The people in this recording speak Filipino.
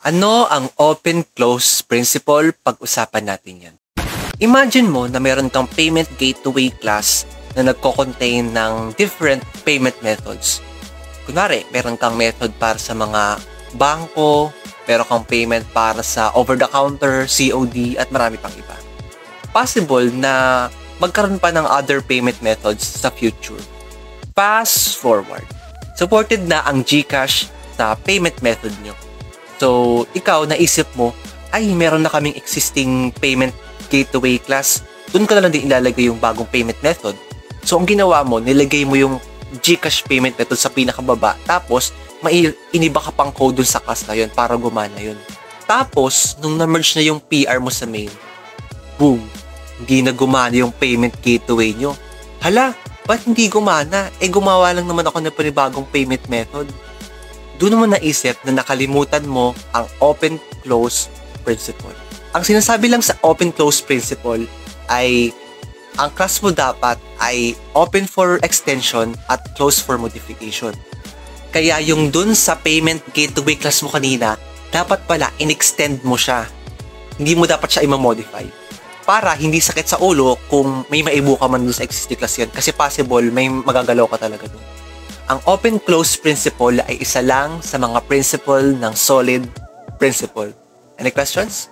Ano ang open-close principle? Pag-usapan natin yan. Imagine mo na meron kang payment gateway class na nagko-contain ng different payment methods. Kunwari, meron kang method para sa mga bangko, meron kang payment para sa over-the-counter, COD, at marami pang iba. Possible na magkaroon pa ng other payment methods sa future. Fast forward. Supported na ang GCash sa payment method nyo. So, ikaw, naisip mo, ay, meron na kaming existing payment gateway class. Doon ka na lang din ilalagay yung bagong payment method. So, ang ginawa mo, nilagay mo yung GCash payment method sa pinakababa. Tapos, iniba ka pang code dun sa class na yun para gumana yun. Tapos, nung na-merge na yung PR mo sa main, boom, hindi na gumana yung payment gateway nyo. Hala, ba't hindi gumana? Gumawa lang naman ako ng panibagong payment method. Doon naman naisip na nakalimutan mo ang open-close principle. Ang sinasabi lang sa open-close principle ay ang class mo dapat ay open for extension at close for modification. Kaya yung dun sa payment gateway class mo kanina, dapat pala in-extend mo siya. Hindi mo dapat siya i-modify. Para hindi sakit sa ulo kung may maibu ka man dun sa existing class yan. Kasi possible may magagalaw ka talaga dun. Ang open-close principle ay isa lang sa mga principle ng solid principle. Any questions?